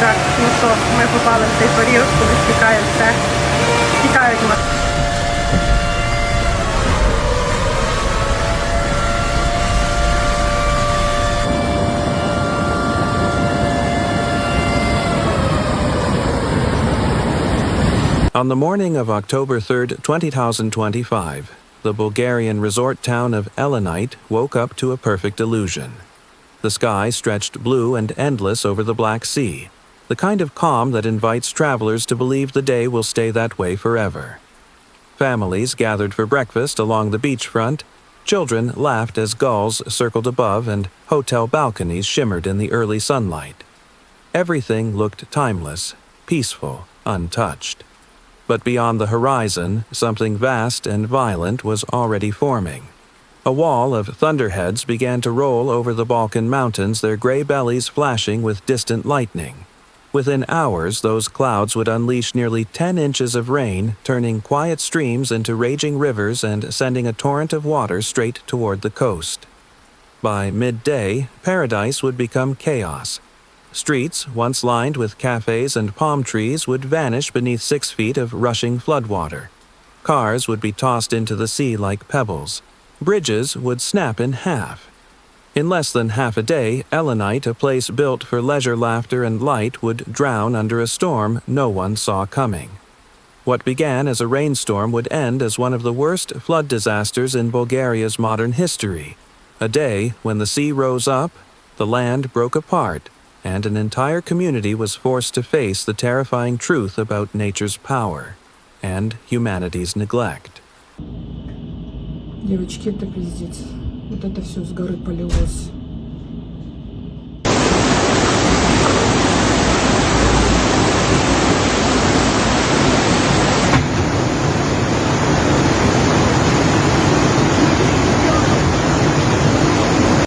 так, ну що, ми попали в цей період, коли стікає все, стікають машини. On the morning of October 3rd, 2025, the Bulgarian resort town of Elenite woke up to a perfect illusion. The sky stretched blue and endless over the Black Sea, the kind of calm that invites travelers to believe the day will stay that way forever. Families gathered for breakfast along the beachfront, children laughed as gulls circled above and hotel balconies shimmered in the early sunlight. Everything looked timeless, peaceful, untouched. But beyond the horizon, something vast and violent was already forming. A wall of thunderheads began to roll over the Balkan mountains, their gray bellies flashing with distant lightning. Within hours, those clouds would unleash nearly 10 inches of rain, turning quiet streams into raging rivers and sending a torrent of water straight toward the coast. By midday, paradise would become chaos. Streets, once lined with cafes and palm trees, would vanish beneath 6 feet of rushing floodwater. Cars would be tossed into the sea like pebbles. Bridges would snap in half. In less than half a day, Elenite, a place built for leisure, laughter, and light, would drown under a storm no one saw coming. What began as a rainstorm would end as one of the worst flood disasters in Bulgaria's modern history. A day when the sea rose up, the land broke apart, and an entire community was forced to face the terrifying truth about nature's power and humanity's neglect. Девочки, это пиздец. Вот это все с горы полилось.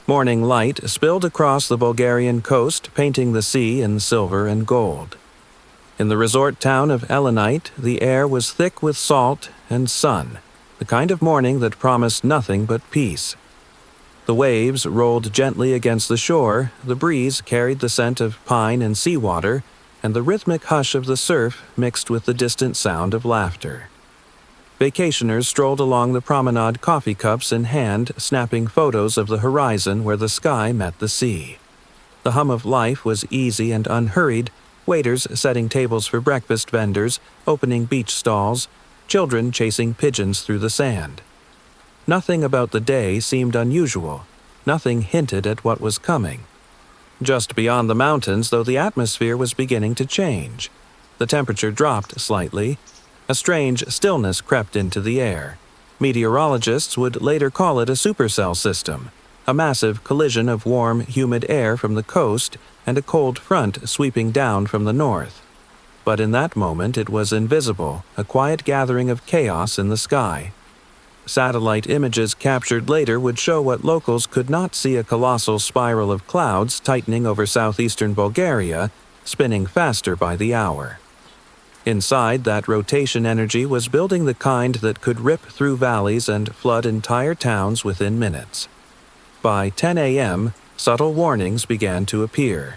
Morning light spilled across the Bulgarian coast, painting the sea in silver and gold. In the resort town of Elenite, the air was thick with salt and sun, the kind of morning that promised nothing but peace. The waves rolled gently against the shore, the breeze carried the scent of pine and seawater, and the rhythmic hush of the surf mixed with the distant sound of laughter. Vacationers strolled along the promenade, coffee cups in hand, snapping photos of the horizon where the sky met the sea. The hum of life was easy and unhurried, waiters setting tables for breakfast vendors, opening beach stalls, children chasing pigeons through the sand. Nothing about the day seemed unusual. Nothing hinted at what was coming. Just beyond the mountains, though, the atmosphere was beginning to change. The temperature dropped slightly. A strange stillness crept into the air. Meteorologists would later call it a supercell system, a massive collision of warm, humid air from the coast and a cold front sweeping down from the north. But in that moment it was invisible, a quiet gathering of chaos in the sky. Satellite images captured later would show what locals could not see: a colossal spiral of clouds tightening over southeastern Bulgaria, spinning faster by the hour. Inside, that rotation energy was building the kind that could rip through valleys and flood entire towns within minutes. By 10 a.m., subtle warnings began to appear.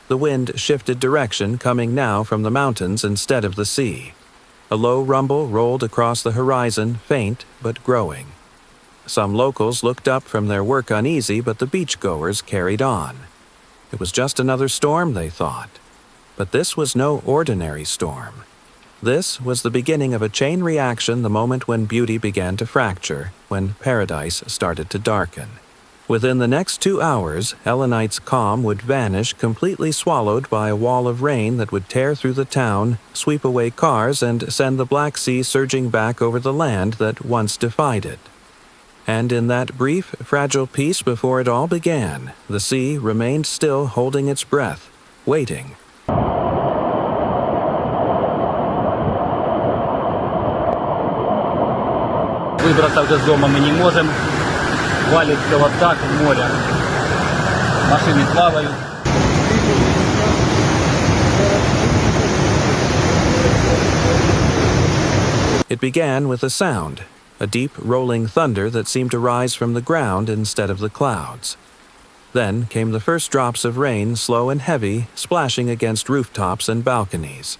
The wind shifted direction, coming now from the mountains instead of the sea. A low rumble rolled across the horizon, faint but growing. Some locals looked up from their work uneasy, but the beachgoers carried on. It was just another storm, they thought. But this was no ordinary storm. This was the beginning of a chain reaction, the moment when beauty began to fracture, when paradise started to darken. Within the next 2 hours, Elenite's calm would vanish, completely swallowed by a wall of rain that would tear through the town, sweep away cars, and send the Black Sea surging back over the land that once defied it. And in that brief, fragile peace before it all began, the sea remained still, holding its breath, waiting. Выбраться вже з дому ми не можемо. Валить все вот так в море. Машины плавают. It began with a sound, a deep rolling thunder that seemed to rise from the ground instead of the clouds. Then came the first drops of rain, slow and heavy, splashing against rooftops and balconies.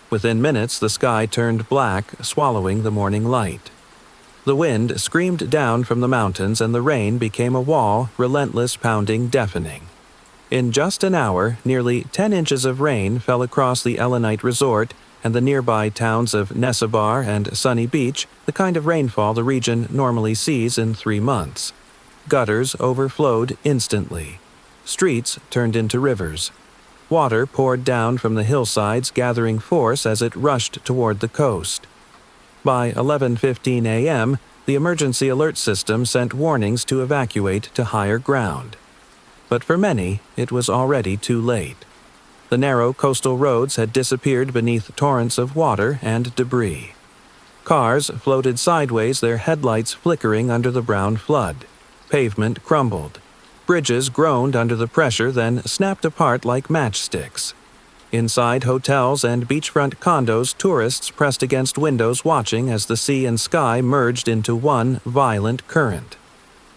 Within minutes, the sky turned black, swallowing the morning light. The wind screamed down from the mountains, and the rain became a wall, relentless, pounding, deafening. In just an hour, nearly 10 inches of rain fell across the Elenite resort and the nearby towns of Nesebar and Sunny Beach, the kind of rainfall the region normally sees in 3 months. Gutters overflowed instantly. Streets turned into rivers. Water poured down from the hillsides, gathering force as it rushed toward the coast. By 11:15 a.m., the emergency alert system sent warnings to evacuate to higher ground. But for many, it was already too late. The narrow coastal roads had disappeared beneath torrents of water and debris. Cars floated sideways, their headlights flickering under the brown flood. Pavement crumbled. Bridges groaned under the pressure, then snapped apart like matchsticks. Inside hotels and beachfront condos, tourists pressed against windows watching as the sea and sky merged into one violent current.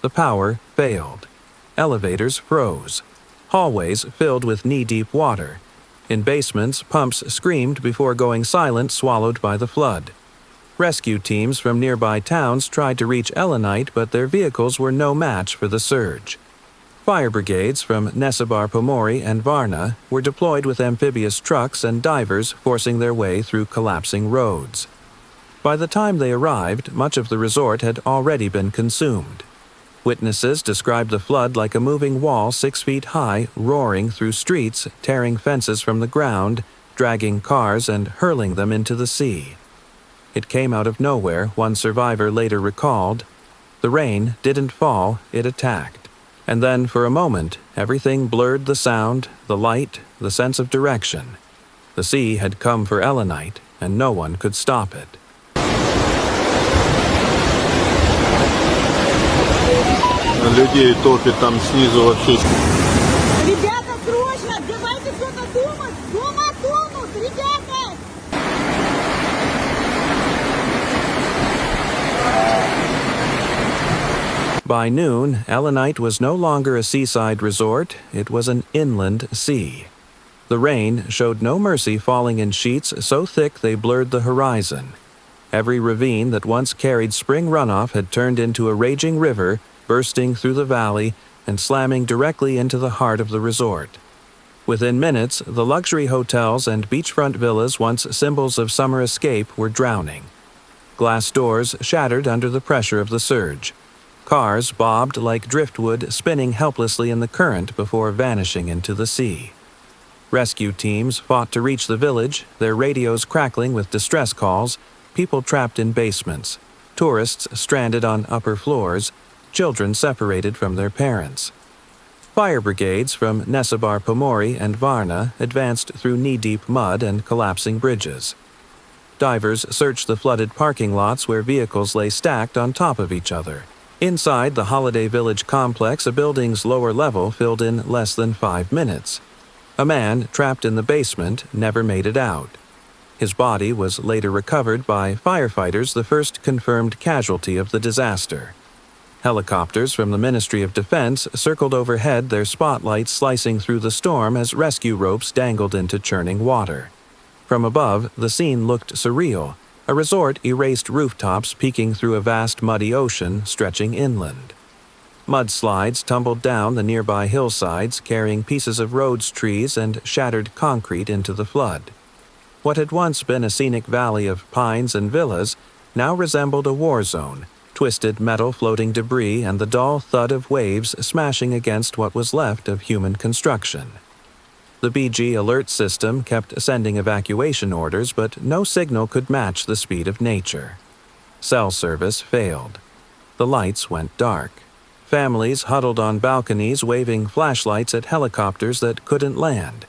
The power failed. Elevators froze. Hallways filled with knee-deep water. In basements, pumps screamed before going silent, swallowed by the flood. Rescue teams from nearby towns tried to reach Elenite, but their vehicles were no match for the surge. Fire brigades from Nesebar Pomori and Varna were deployed with amphibious trucks and divers forcing their way through collapsing roads. By the time they arrived, much of the resort had already been consumed. Witnesses described the flood like a moving wall 6 feet high, roaring through streets, tearing fences from the ground, dragging cars and hurling them into the sea. It came out of nowhere, one survivor later recalled. The rain didn't fall, it attacked. And then, for a moment, everything blurred: the sound, the light, the sense of direction. The sea had come for Elenite, and no one could stop it. Людей топит там снизу вообще. Ребята, срочно! Давайте кто-то думать! Дома тонут! Ребята! By noon, Elenite was no longer a seaside resort, it was an inland sea. The rain showed no mercy, falling in sheets so thick they blurred the horizon. Every ravine that once carried spring runoff had turned into a raging river, bursting through the valley and slamming directly into the heart of the resort. Within minutes, the luxury hotels and beachfront villas, once symbols of summer escape, were drowning. Glass doors shattered under the pressure of the surge. Cars bobbed like driftwood, spinning helplessly in the current before vanishing into the sea. Rescue teams fought to reach the village, their radios crackling with distress calls, people trapped in basements, tourists stranded on upper floors, children separated from their parents. Fire brigades from Nesebar Pomori and Varna advanced through knee-deep mud and collapsing bridges. Divers searched the flooded parking lots where vehicles lay stacked on top of each other. Inside the Holiday Village complex, a building's lower level filled in less than 5 minutes. A man trapped in the basement never made it out. His body was later recovered by firefighters, the first confirmed casualty of the disaster. Helicopters from the Ministry of Defense circled overhead, their spotlights slicing through the storm as rescue ropes dangled into churning water. From above, the scene looked surreal. A resort erased rooftops peeking through a vast muddy ocean stretching inland. Mudslides tumbled down the nearby hillsides, carrying pieces of roads, trees, and shattered concrete into the flood. What had once been a scenic valley of pines and villas now resembled a war zone, twisted metal floating debris and the dull thud of waves smashing against what was left of human construction. The BG alert system kept sending evacuation orders, but no signal could match the speed of nature. Cell service failed. The lights went dark. Families huddled on balconies, waving flashlights at helicopters that couldn't land.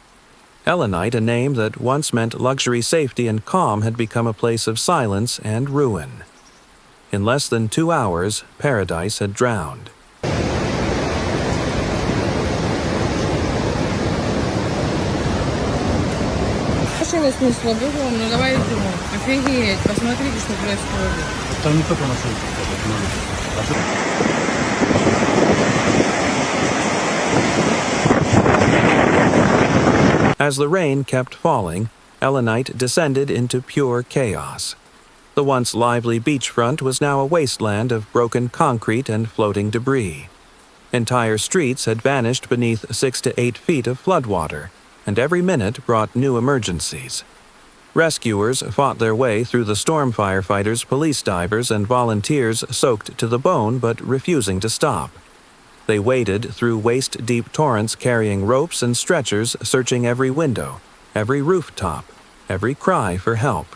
Elenite, a name that once meant luxury, safety, and calm, had become a place of silence and ruin. In less than 2 hours, paradise had drowned. Машины смысла было, ну давай думаю. Офигеть, посмотрите, что происходит. Там не только машины. As the rain kept falling, Elenite descended into pure chaos. The once lively beachfront was now a wasteland of broken concrete and floating debris. Entire streets had vanished beneath 6 to 8 feet of floodwater, and every minute brought new emergencies. Rescuers fought their way through the storm firefighters, police divers, and volunteers soaked to the bone but refusing to stop. They waded through waist-deep torrents carrying ropes and stretchers, searching every window, every rooftop, every cry for help.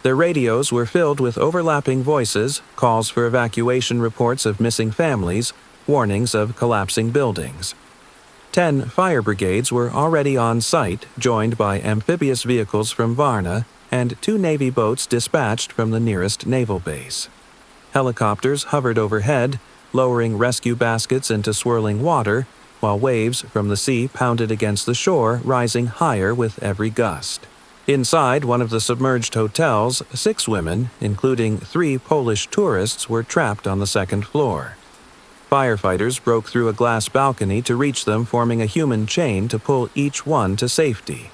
Their radios were filled with overlapping voices, calls for evacuation, reports of missing families, warnings of collapsing buildings. 10 fire brigades were already on site, joined by amphibious vehicles from Varna and 2 Navy boats dispatched from the nearest naval base. Helicopters hovered overhead, lowering rescue baskets into swirling water, while waves from the sea pounded against the shore, rising higher with every gust. Inside one of the submerged hotels, 6 women, including 3 Polish tourists, were trapped on the second floor. Firefighters broke through a glass balcony to reach them, forming a human chain to pull each one to safety.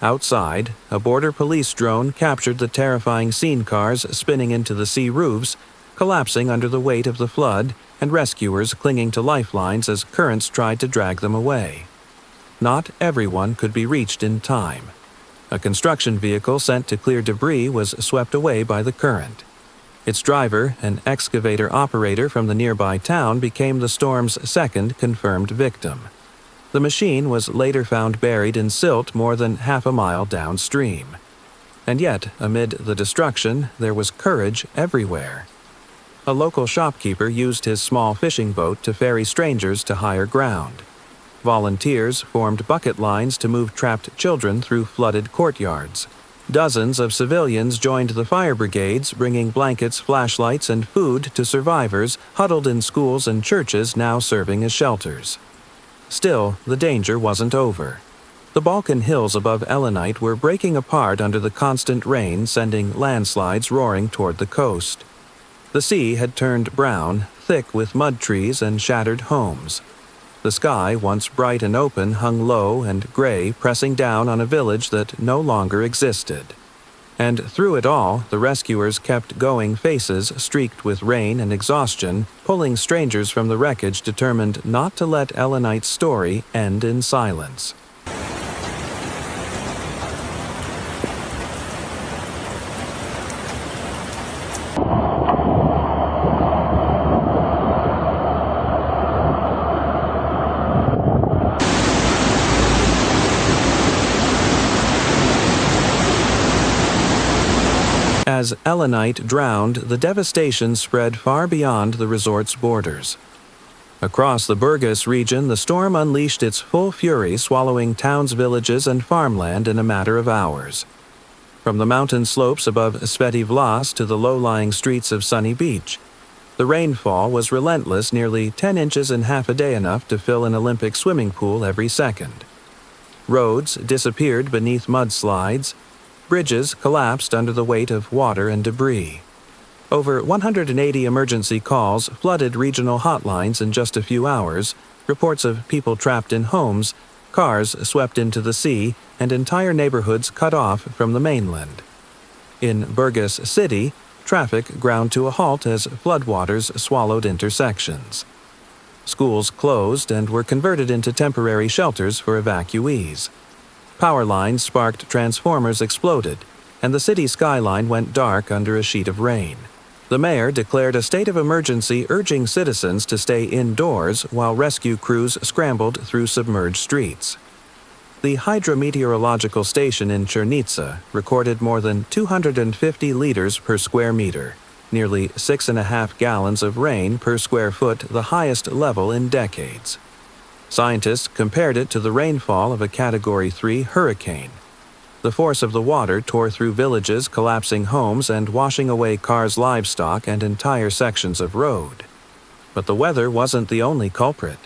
Outside, a border police drone captured the terrifying scene cars spinning into the sea roofs, collapsing under the weight of the flood, and rescuers clinging to lifelines as currents tried to drag them away. Not everyone could be reached in time. A construction vehicle sent to clear debris was swept away by the current. Its driver, an excavator operator from the nearby town, became the storm's second confirmed victim. The machine was later found buried in silt more than half a mile downstream. And yet, amid the destruction, there was courage everywhere. A local shopkeeper used his small fishing boat to ferry strangers to higher ground. Volunteers formed bucket lines to move trapped children through flooded courtyards. Dozens of civilians joined the fire brigades, bringing blankets, flashlights, and food to survivors huddled in schools and churches now serving as shelters. Still, the danger wasn't over. The Balkan hills above Elenite were breaking apart under the constant rain, sending landslides roaring toward the coast. The sea had turned brown, thick with mud trees and shattered homes. The sky, once bright and open, hung low and gray, pressing down on a village that no longer existed. And through it all, the rescuers kept going, faces streaked with rain and exhaustion, pulling strangers from the wreckage, determined not to let Elenite's story end in silence. As Elenite drowned, the devastation spread far beyond the resort's borders. Across the Burgas region, the storm unleashed its full fury, swallowing towns, villages, and farmland in a matter of hours. From the mountain slopes above Sveti Vlas to the low-lying streets of Sunny Beach, the rainfall was relentless, nearly 10 inches in half a day, enough to fill an Olympic swimming pool every second. Roads disappeared beneath mudslides. Bridges collapsed under the weight of water and debris. Over 180 emergency calls flooded regional hotlines in just a few hours, reports of people trapped in homes, cars swept into the sea, and entire neighborhoods cut off from the mainland. In Burgas City, traffic ground to a halt as floodwaters swallowed intersections. Schools closed and were converted into temporary shelters for evacuees. Power lines sparked, transformers exploded, and the city skyline went dark under a sheet of rain. The mayor declared a state of emergency, urging citizens to stay indoors while rescue crews scrambled through submerged streets. The hydrometeorological station in Chernitsa recorded more than 250 liters per square meter, nearly 6.5 gallons of rain per square foot, the highest level in decades. Scientists compared it to the rainfall of a Category 3 hurricane. The force of the water tore through villages, collapsing homes and washing away cars, livestock, and entire sections of road. But the weather wasn't the only culprit.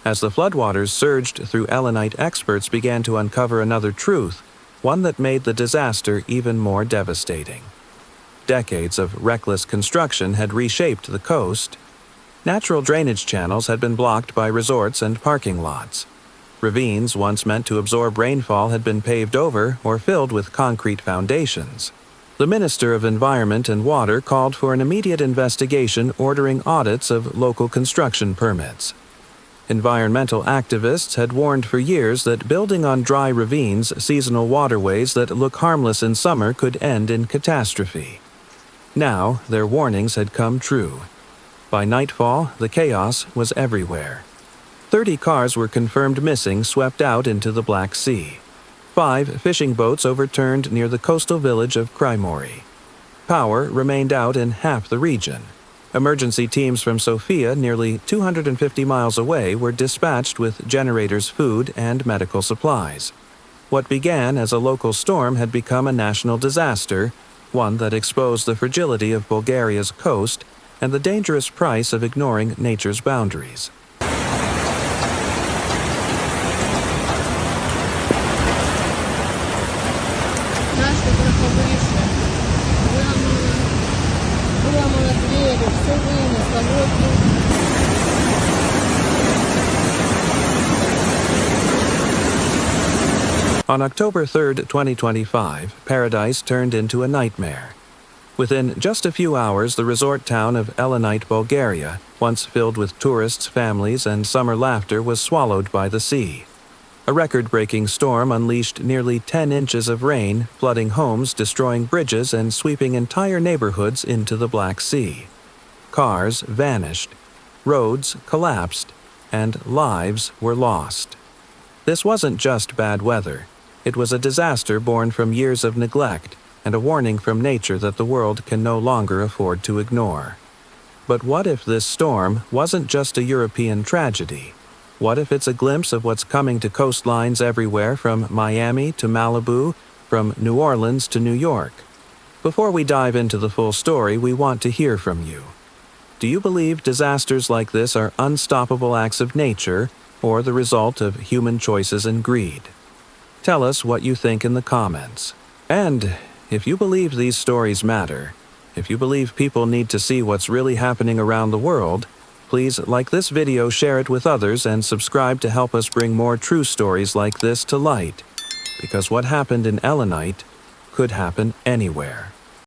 As the floodwaters surged through Elenite, experts began to uncover another truth, one that made the disaster even more devastating. Decades of reckless construction had reshaped the coast. Natural drainage channels had been blocked by resorts and parking lots. Ravines once meant to absorb rainfall had been paved over or filled with concrete foundations. The Minister of Environment and Water called for an immediate investigation ordering audits of local construction permits. Environmental activists had warned for years that building on dry ravines, seasonal waterways that look harmless in summer could end in catastrophe. Now, their warnings had come true. By nightfall, the chaos was everywhere. 30 cars were confirmed missing, swept out into the Black Sea. 5 fishing boats overturned near the coastal village of Crimori. Power remained out in half the region. Emergency teams from Sofia, nearly 250 miles away, were dispatched with generators, food, and medical supplies. What began as a local storm had become a national disaster, one that exposed the fragility of Bulgaria's coast and the dangerous price of ignoring nature's boundaries. Краска трохи вийшла. Виламала двері, все винесла, воду. On October 3, 2025, paradise turned into a nightmare. Within just a few hours, the resort town of Elenite, Bulgaria, once filled with tourists, families, and summer laughter, was swallowed by the sea. A record-breaking storm unleashed nearly 10 inches of rain, flooding homes, destroying bridges, and sweeping entire neighborhoods into the Black Sea. Cars vanished, roads collapsed, and lives were lost. This wasn't just bad weather. It was a disaster born from years of neglect and a warning from nature that the world can no longer afford to ignore. But what if this storm wasn't just a European tragedy? What if it's a glimpse of what's coming to coastlines everywhere from Miami to Malibu, from New Orleans to New York? Before we dive into the full story, we want to hear from you. Do you believe disasters like this are unstoppable acts of nature or the result of human choices and greed? Tell us what you think in the comments. And if you believe these stories matter, if you believe people need to see what's really happening around the world, please like this video, share it with others, and subscribe to help us bring more true stories like this to light. Because what happened in Elenite could happen anywhere.